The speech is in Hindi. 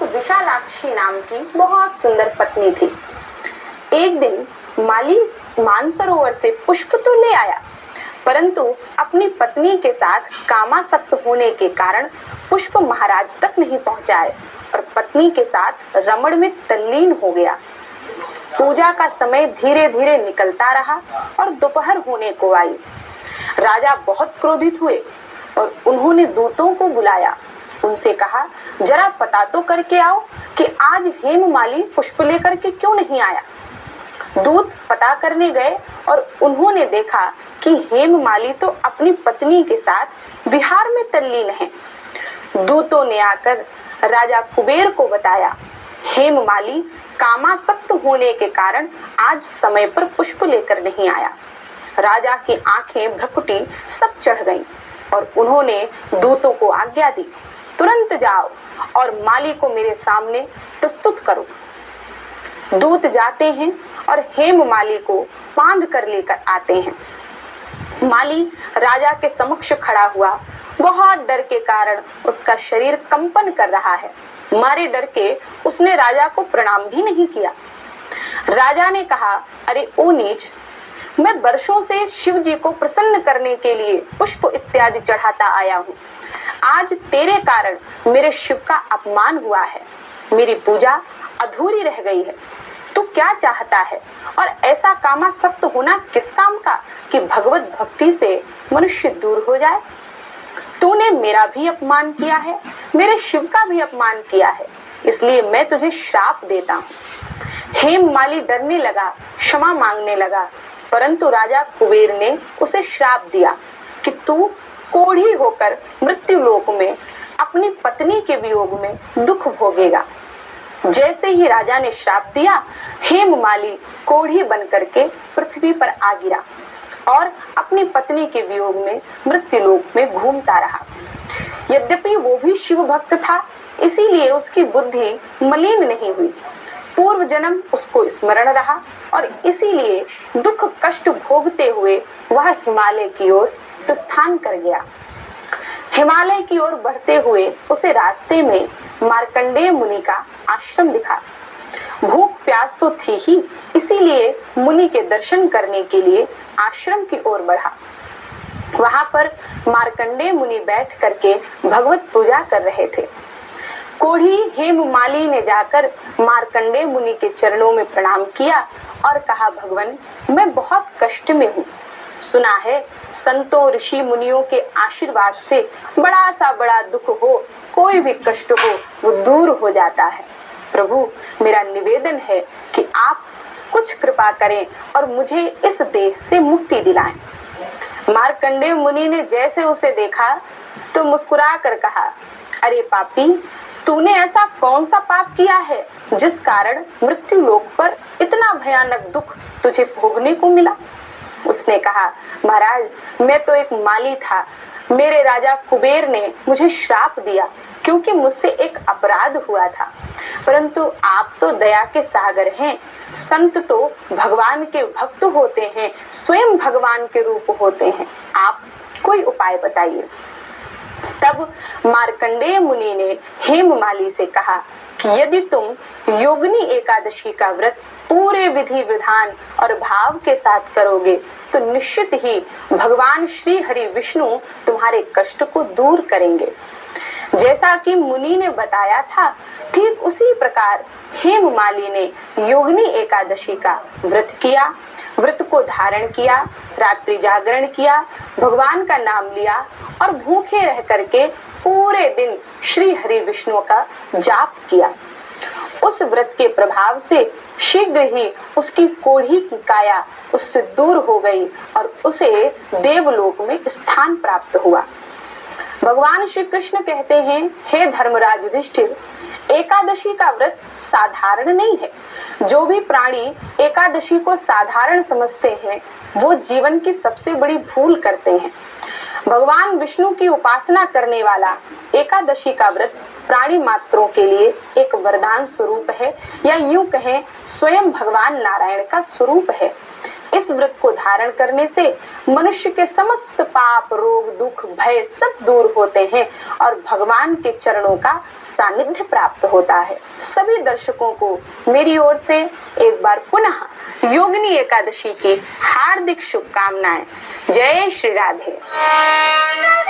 विशालाक्षी नाम की बहुत सुंदर पत्नी थी। एक दिन माली मानसरोवर से पुष्प तो ले आया, परंतु अपनी पत्नी के साथ कामासक्त होने के कारण पुष्प महाराज तक नहीं पहुंचाए और पत्नी के साथ रमण में तल्लीन हो गया। पूजा का समय धीरे धीरे निकलता रहा और दोपहर होने को आई। राजा बहुत क्रोधित हुए और उन्होंने दूतों को बुलाया। उनसे कहा, जरा पता तो करके आओ कि आज हेममाली पुष्प लेकर के क्यों नहीं आया। दूत पता करने गए और उन्होंने देखा कि हेममाली तो अपनी पत्नी के साथ विहार में तल्लीन है। दूतों ने आकर राजा कुबेर को बताया, हेममाली कामासक्त होने के कारण आज समय पर पुष्प लेकर नहीं आया। राजा की आंखें भ्रकुटी सब चढ़ गईं और उन्होंने दूतों को आज्ञा दी, तुरंत जाओ और माली को मेरे सामने प्रस्तुत करो। दूत जाते हैं और हेममाली को बांध कर लेकर आते हैं। माली राजा के समक्ष खड़ा हुआ। बहुत डर के कारण उसका शरीर कंपन कर रहा है। मारे डर के उसने राजा को प्रणाम भी नहीं किया। राजा ने कहा, अरे ओ नीच, मैं वर्षों से शिव जी को प्रसन्न करने के लिए पुष्प इत्यादि चढ़ाता आया हूँ। आज तेरे कारण मेरे शिव का अपमान हुआ है, मेरी पूजा अधूरी रह गई है। तू क्या चाहता है और ऐसा कामासक्त होना किस काम का कि भगवत भक्ति से मनुष्य दूर हो जाए। तूने मेरा भी अपमान किया है, मेरे शिव का भी अपमान किया है, इसलिए मैं तुझे श्राप देता हूँ। हेममाली डरने लगा, क्षमा मांगने लगा, परंतु राजा कुबेर ने उसे श्राप दिया कि तू कोढ़ी होकर मृत्यु लोक में अपनी पत्नी के वियोग में दुख भोगेगा। जैसे ही राजा ने श्राप दिया, हेममाली कोढ़ी बनकर के पृथ्वी पर आ गिरा और अपनी पत्नी के वियोग में मृत्यु लोक में घूमता रहा। यद्यपि वो भी शिव भक्त था, इसीलिए उसकी बुद्धि मलिन नहीं हुई। पूर्व जन्म उसको स्मरण रहा और इसीलिए दुख कष्ट भोगते हुए वह हिमालय की ओर प्रस्थान कर गया। हिमालय की ओर बढ़ते हुए उसे रास्ते में मार्कंडेय मुनि का आश्रम दिखा। भूख प्यास तो थी ही, इसीलिए मुनि के दर्शन करने के लिए आश्रम की ओर बढ़ा। वहां पर मार्कंडेय मुनि बैठ करके भगवत पूजा कर रहे थे। कोढ़ी हेममाली ने जाकर मार्कंडेय मुनि के चरणों में प्रणाम किया और कहा, भगवान, मैं बहुत कष्ट में हूँ। सुना है संतों ऋषि मुनियों के आशीर्वाद से बड़ा सा बड़ा दुख हो, कोई भी कष्ट हो, वो दूर हो जाता है। प्रभु, मेरा निवेदन है कि आप कुछ कृपा करें और मुझे इस देह से मुक्ति दिलाएं। मार्कंडेय मुनि ने जैसे उसे देखा तो मुस्कुरा कर कहा, अरे पापी, तूने ऐसा कौन सा पाप किया है जिस कारण मृत्यु लोक पर इतना भयानक दुख तुझे भोगने को मिला। उसने कहा, महाराज, मैं तो एक माली था। मेरे राजा कुबेर ने मुझे श्राप दिया क्योंकि मुझसे एक अपराध हुआ था, परंतु आप तो दया के सागर हैं। संत तो भगवान के भक्त होते हैं, स्वयं भगवान के रूप होते हैं। आप कोई उपाय बताइए। तब मार्कंडेय मुनि ने हेममाली से कहा कि यदि तुम योगिनी एकादशी का व्रत पूरे विधि विधान और भाव के साथ करोगे तो निश्चित ही भगवान श्री हरि विष्णु तुम्हारे कष्ट को दूर करेंगे। जैसा कि मुनि ने बताया था, ठीक उसी प्रकार हेममाली ने योगिनी एकादशी का व्रत किया। व्रत को धारण किया, रात्रि जागरण किया, भगवान का नाम लिया और भूखे रह करके पूरे दिन श्री हरि विष्णु का जाप किया। उस व्रत के प्रभाव से शीघ्र ही उसकी कोढ़ी की काया उससे दूर हो गई और उसे देवलोक में स्थान प्राप्त हुआ। भगवान श्री कृष्ण कहते हैं, हे धर्मराज युधिष्ठिर, एकादशी का व्रत साधारण नहीं है। जो भी प्राणी एकादशी को साधारण समझते हैं, वो जीवन की सबसे बड़ी भूल करते हैं। भगवान विष्णु की उपासना करने वाला एकादशी का व्रत प्राणी मात्रों के लिए एक वरदान स्वरूप है, या यूं कहें स्वयं भगवान नारायण का स्वरूप है। इस व्रत को धारण करने से मनुष्य के समस्त पाप, रोग, दुख, भय सब दूर होते हैं और भगवान के चरणों का सानिध्य प्राप्त होता है। सभी दर्शकों को मेरी ओर से एक बार पुनः योगिनी एकादशी की हार्दिक शुभकामनाएं। जय श्री राधे।